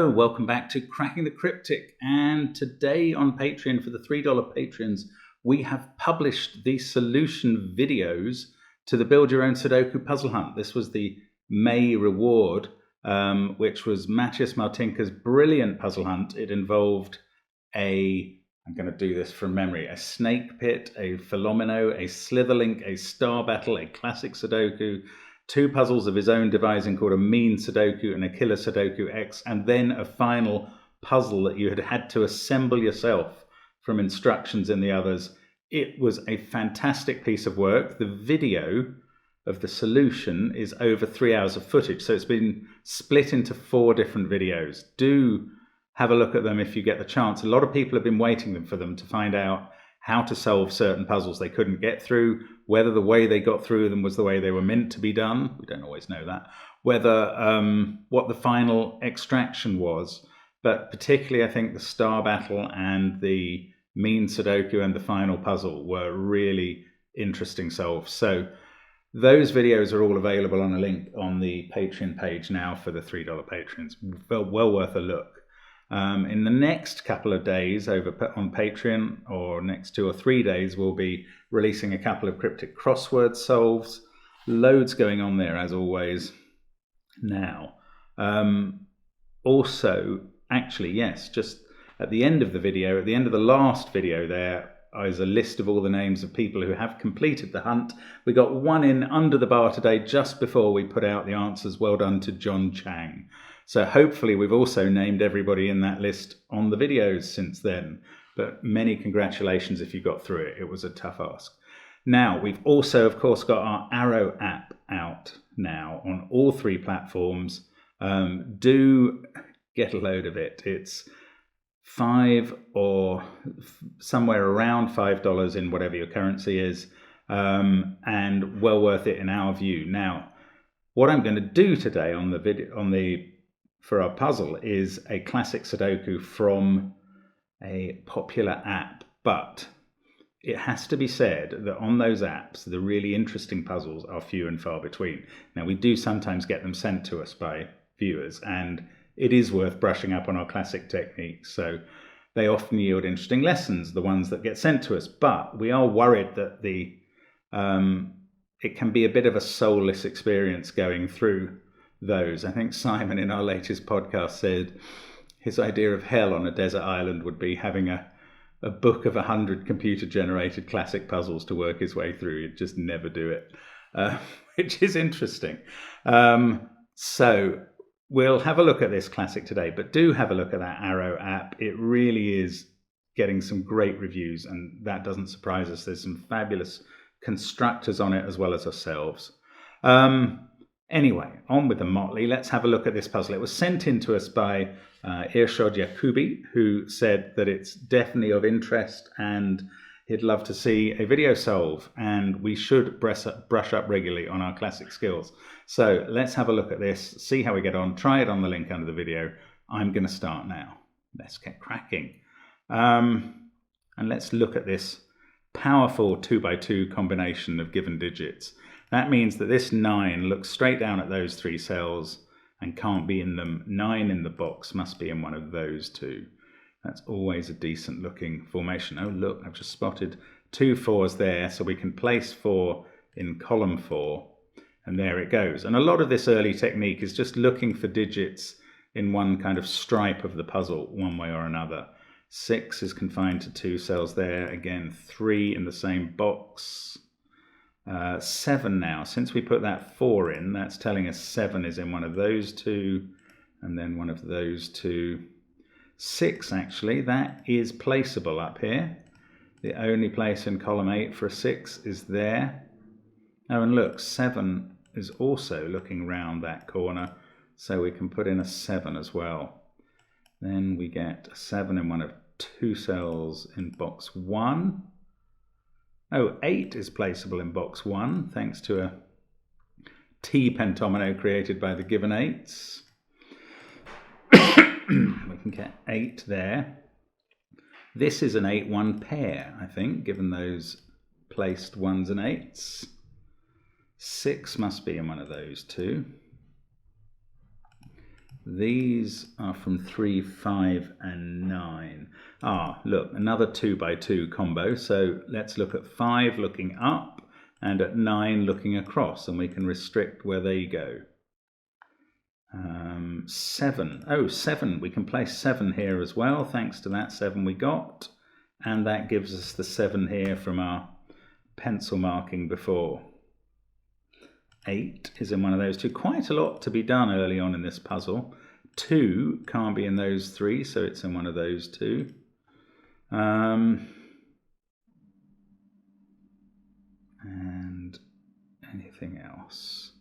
Hello, welcome back to Cracking the Cryptic, and today on Patreon for the $3 patrons we have published the solution videos to the Build Your Own Sudoku Puzzle Hunt. This was the May reward, which was Matthias Martinka's brilliant puzzle hunt. It involved I'm going to do this from memory, a snake pit, a philomeno, a slitherlink, a star battle, a classic Sudoku, 2 puzzles of his own devising called a mean Sudoku and a killer Sudoku X, and then a final puzzle that you had to assemble yourself from instructions in the others. It was a fantastic piece of work. The video of the solution is over 3 hours of footage, so it's been split into 4 different videos. Do have a look at them if you get the chance. A lot of people have been waiting for them to find out how to solve certain puzzles they couldn't get through, whether the way they got through them was the way they were meant to be done. We don't always know that. Whether what the final extraction was. But particularly, I think the star battle and the mean Sudoku and the final puzzle were really interesting solves. So those videos are all available on a link on the Patreon page now for the $3 patrons. Well worth a look. In the next couple of days over on Patreon, or next 2 or 3 days, we'll be releasing a couple of cryptic crossword solves. Loads going on there as always now. Also, actually, yes, just at the end of the video, at the end of the last video there is a list of all the names of people who have completed the hunt. We got one in under the bar today just before we put out the answers. Well done to John Chang. So hopefully we've also named everybody in that list on the videos since then. But many congratulations if you got through it. It was a tough ask. Now, we've also, of course, got our Arrow app out now on all 3 platforms. Do get a load of it. It's $5 or somewhere around $5 in whatever your currency is, and well worth it in our view. Now, what I'm going to do today on the video, for our puzzle, is a classic Sudoku from a popular app, but it has to be said that on those apps, the really interesting puzzles are few and far between. Now, we do sometimes get them sent to us by viewers, and it is worth brushing up on our classic techniques. So they often yield interesting lessons, the ones that get sent to us, but we are worried that it can be a bit of a soulless experience going through those. I think Simon in our latest podcast said his idea of hell on a desert island would be having a book of 100 computer-generated classic puzzles to work his way through. He'd just never do it, which is interesting. So we'll have a look at this classic today, but do have a look at that Arrow app. It really is getting some great reviews, and that doesn't surprise us. There's some fabulous constructors on it as well as ourselves. Anyway, on with the motley. Let's have a look at this puzzle. It was sent in to us by Irshad Yakubi, who said that it's definitely of interest and he'd love to see a video solve, and we should brush up regularly on our classic skills. So let's have a look at this, see how we get on, try it on the link under the video. I'm going to start now. Let's get cracking. And let's look at this powerful 2x2 combination of given digits. That means that this 9 looks straight down at those 3 cells and can't be in them. 9 in the box must be in one of those 2. That's always a decent looking formation. Oh, look, I've just spotted 2 4s there, so we can place 4 in column 4, and there it goes. And a lot of this early technique is just looking for digits in one kind of stripe of the puzzle, one way or another. 6 is confined to 2 cells there. Again, 3 in the same box. 7 now. Since we put that 4 in, that's telling us 7 is in one of those 2, and then one of those 2. 6, actually, that is placeable up here. The only place in column 8 for a 6 is there. Oh, and look, 7 is also looking round that corner, so we can put in a 7 as well. Then we get a 7 in one of 2 cells in box 1. Oh, 8 is placeable in box 1, thanks to a T pentomino created by the given 8s. We can get 8 there. This is an 8-1 pair, I think, given those placed 1s and 8s. 6 must be in one of those 2. These are from 3, 5 and 9. Ah, look, another 2 by 2 combo. So let's look at 5 looking up and at 9 looking across, and we can restrict where they go. 7. Oh, 7. We can place 7 here as well, thanks to that 7 we got. And that gives us the 7 here from our pencil marking before. 8 is in one of those two. Quite a lot to be done early on in this puzzle. 2 can't be in those 3, so it's in one of those two. And anything else?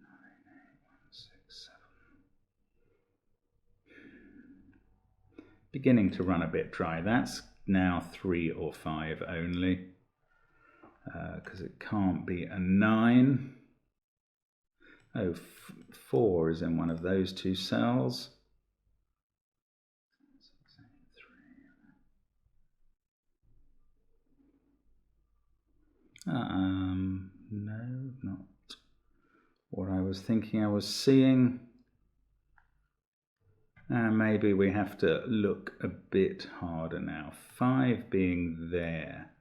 9, 8, 1, 6, 7. Beginning to run a bit dry. That's now 3 or 5 only. Because it can't be a 9. Oh, 4 is in one of those two cells. 6, 8, 3. No, not what I was thinking I was seeing. Maybe we have to look a bit harder now. 5 being there.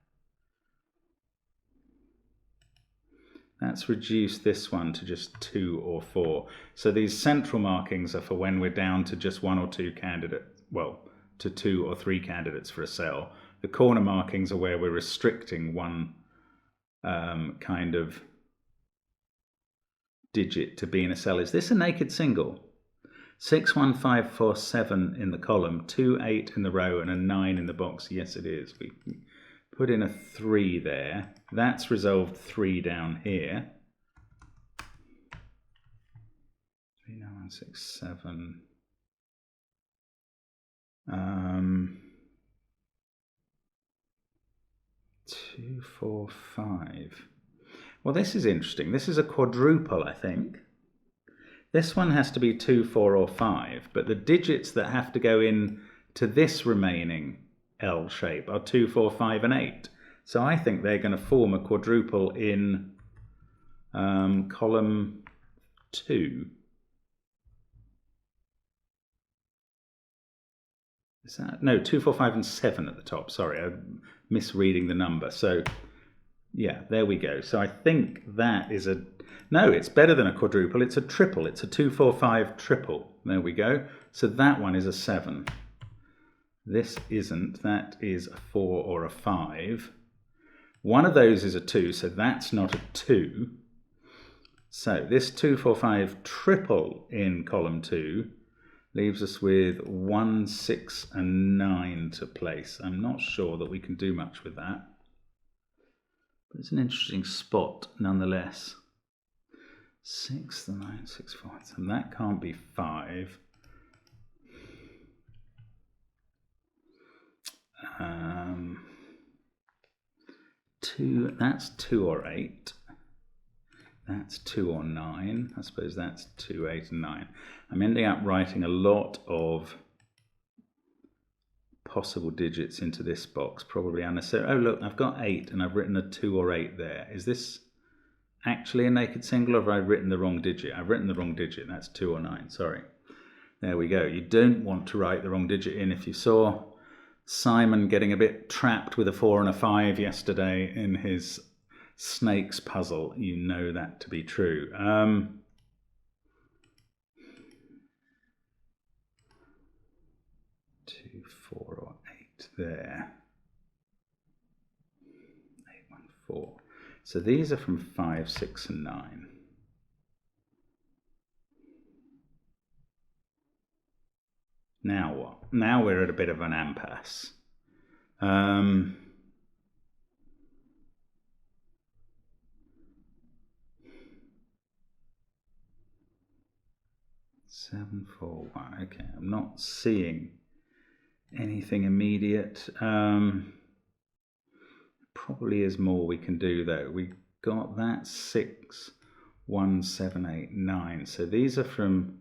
That's reduced this one to just 2 or 4. So these central markings are for when we're down to just 1 or 2 candidates, well, to 2 or 3 candidates for a cell. The corner markings are where we're restricting one kind of digit to be in a cell. Is this a naked single? 6, 1, 5, 4, 7 in the column, 2, 8 in the row, and a 9 in the box. Yes, it is. We put in a 3 there. That's resolved 3 down here. 3, 9, 1, 6, 7. 2, 4, 5. Well, this is interesting. This is a quadruple, I think. This one has to be 2, 4, or 5, but the digits that have to go in to this remaining L shape are 2, 4, 5, and 8. So I think they're going to form a quadruple in column 2. Is that? No, 2, 4, 5, and 7 at the top. Sorry, I'm misreading the number. So yeah, there we go. So I think that is a... No, it's better than a quadruple. It's a triple. It's a 2, 4, 5 triple. There we go. So that one is a 7. This isn't. That is a 4 or a 5. One of those is a 2, so that's not a 2. So this 2, 4, 5 triple in column 2 leaves us with 1, 6, and 9 to place. I'm not sure that we can do much with that. But it's an interesting spot nonetheless. 6, 9, 6, 4, 7. That can't be 5. 2, that's 2 or 8. That's 2 or 9. I suppose that's 2, 8, and 9. I'm ending up writing a lot of possible digits into this box, probably unnecessary. Oh, look, I've got 8 and I've written a 2 or 8 there. Is this actually a naked single, or have I written the wrong digit? I've written the wrong digit. That's 2 or 9. Sorry. There we go. You don't want to write the wrong digit in. If you saw Simon getting a bit trapped with a 4 and a 5 yesterday in his snakes puzzle, you know that to be true. 2, 4, or 8 there. 8, 1, 4. So these are from 5, 6, and 9. Now what? Now we're at a bit of an impasse. 7, 4, 1. Okay, I'm not seeing anything immediate. Probably is more we can do though. We got that 6, 1, 7, 8, 9. So these are from...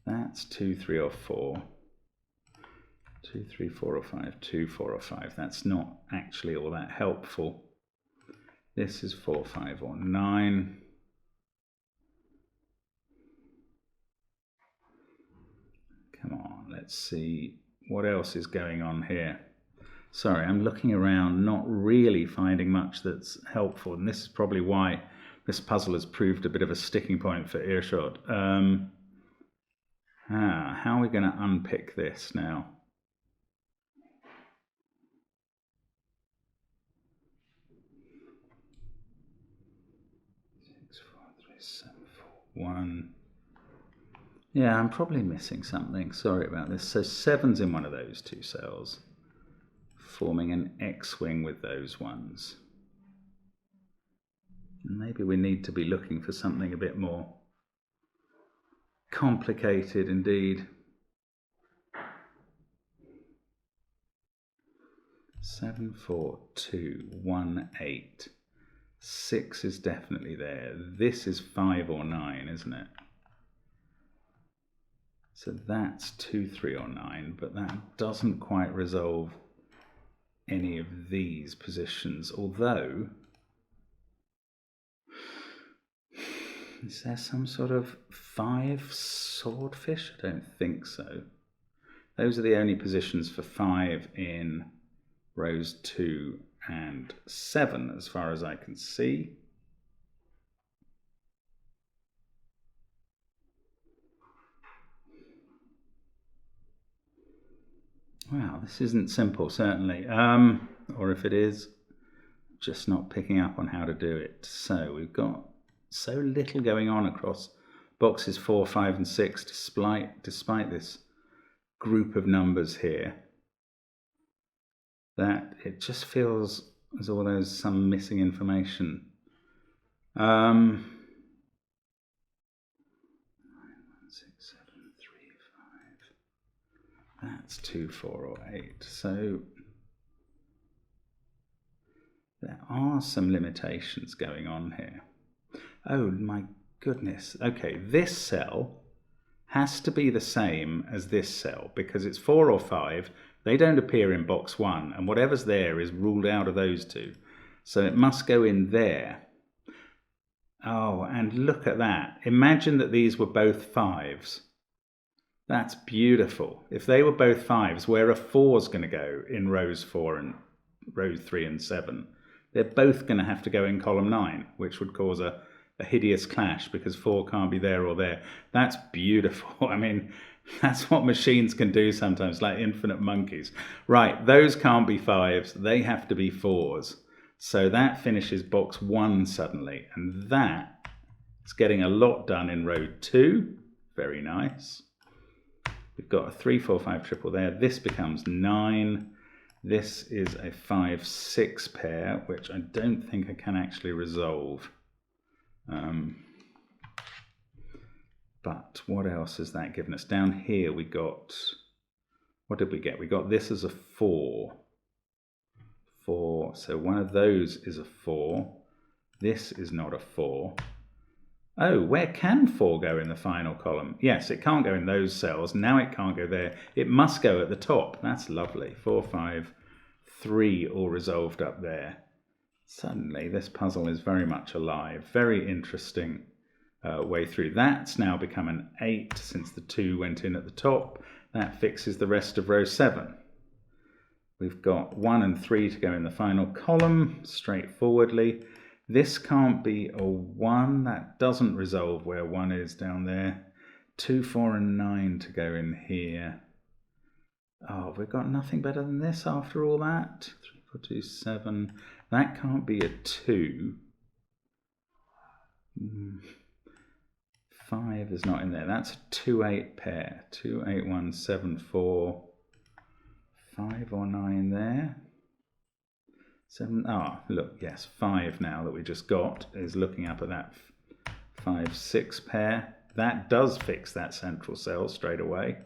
That's 2, 3, or 4. 2, 3, 4, or 5. 2, 4, or 5. That's not actually all that helpful. This is 4, 5, or 9. let's see what else is going on here. Sorry, I'm looking around, not really finding much that's helpful, and this is probably why this puzzle has proved a bit of a sticking point for earshot. How are we going to unpick this now? Six, 4, 3, 7, 4, 1. Yeah, I'm probably missing something. Sorry about this. So 7's in one of those two cells, forming an X-wing with those ones. Maybe we need to be looking for something a bit more complicated indeed. 7, 4, 2, 1, 8. 6 is definitely there. This is 5 or 9, isn't it? So that's 2, 3 or 9, but that doesn't quite resolve any of these positions, although is there some sort of 5 swordfish? I don't think so. Those are the only positions for 5 in rows 2 and 7 as far as I can see. Wow, this isn't simple, certainly. Or if it is, just not picking up on how to do it. So we've got so little going on across boxes 4, 5 and 6 despite this group of numbers here, that it just feels as though there's some missing information. 9, 6, 7, 3, 5. That's 2, 4 or 8. So there are some limitations going on here. Oh my goodness. Okay, this cell has to be the same as this cell because it's 4 or 5. They don't appear in box 1, and whatever's there is ruled out of those two. So it must go in there. Oh, and look at that. Imagine that these were both 5s. That's beautiful. If they were both 5s, where are 4's going to go in rows 4 and rows 3 and 7? They're both going to have to go in column 9, which would cause a hideous clash because 4 can't be there or there. That's beautiful. I mean, that's what machines can do sometimes, like infinite monkeys. Right, those can't be 5s. They have to be 4s. So that finishes box 1 suddenly. And that is getting a lot done in row 2. Very nice. We've got a 3, 4, 5 triple there. This becomes 9. This is a 5, 6 pair, which I don't think I can actually resolve. But what else has that given us? Down here we got, what did we get? We got this as a 4. 4, so one of those is a 4. This is not a 4. Oh, where can 4 go in the final column? Yes, it can't go in those cells. Now it can't go there. It must go at the top. That's lovely. 4, 5, 3 all resolved up there. Suddenly this puzzle is very much alive. Very interesting way through. That's now become an 8 since the 2 went in at the top. That fixes the rest of row 7. We've got 1 and 3 to go in the final column, straightforwardly. This can't be a 1. That doesn't resolve where 1 is down there. 2, 4 and 9 to go in here. Oh, we've got nothing better than this after all that. 3, 4, 2, 7. That can't be a 2. 5 is not in there. That's a 2, 8 pair. 2, 8, 1, 7, 4. 5 or 9 there. 7. Ah, look, yes, 5 now that we just got is looking up at that 5, 6 pair. That does fix that central cell straight away.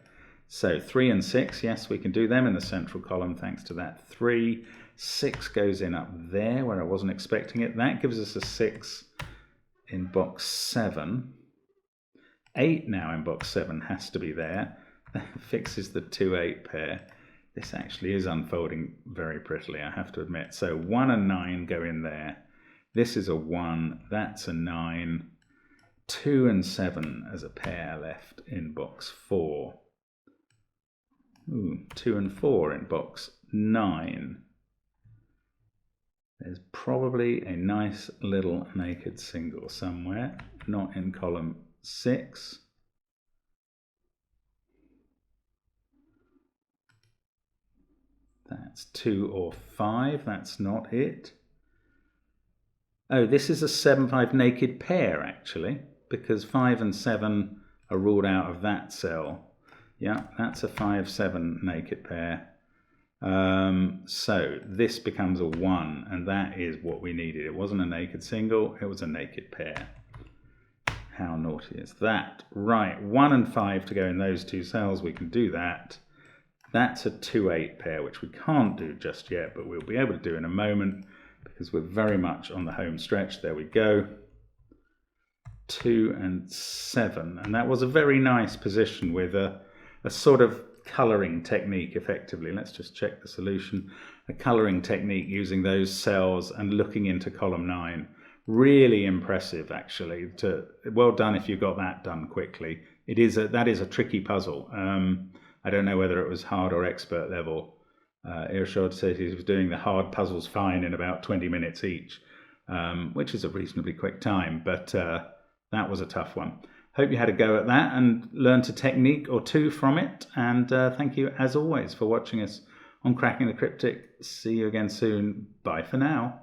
So 3 and 6, yes, we can do them in the central column thanks to that 3. 6 goes in up there where I wasn't expecting it. That gives us a 6 in box 7. 8 now in box 7 has to be there. That fixes the 2, 8 pair. This actually is unfolding very prettily, I have to admit. So 1 and 9 go in there. This is a 1, that's a 9. 2 and 7 as a pair left in box 4. 2 and 4 in box 9. There's probably a nice little naked single somewhere, not in column 6. That's 2 or 5, that's not it. Oh, this is a 7-5 naked pair actually, because 5 and 7 are ruled out of that cell. Yeah, that's a 5-7 naked pair. So this becomes a 1, and that is what we needed. It wasn't a naked single, it was a naked pair. How naughty is that? Right, 1 and 5 to go in those two cells, we can do that. That's a 2-8 pair, which we can't do just yet, but we'll be able to do in a moment because we're very much on the home stretch. There we go. 2 and 7, and that was a very nice position with a sort of colouring technique effectively. Let's just check the solution. A colouring technique using those cells and looking into column 9. Really impressive actually. Well done if you got that done quickly. That is a tricky puzzle. I don't know whether it was hard or expert level. Irshad says he was doing the hard puzzles fine in about 20 minutes each, which is a reasonably quick time, but that was a tough one. Hope you had a go at that and learned a technique or two from it. And thank you, as always, for watching us on Cracking the Cryptic. See you again soon. Bye for now.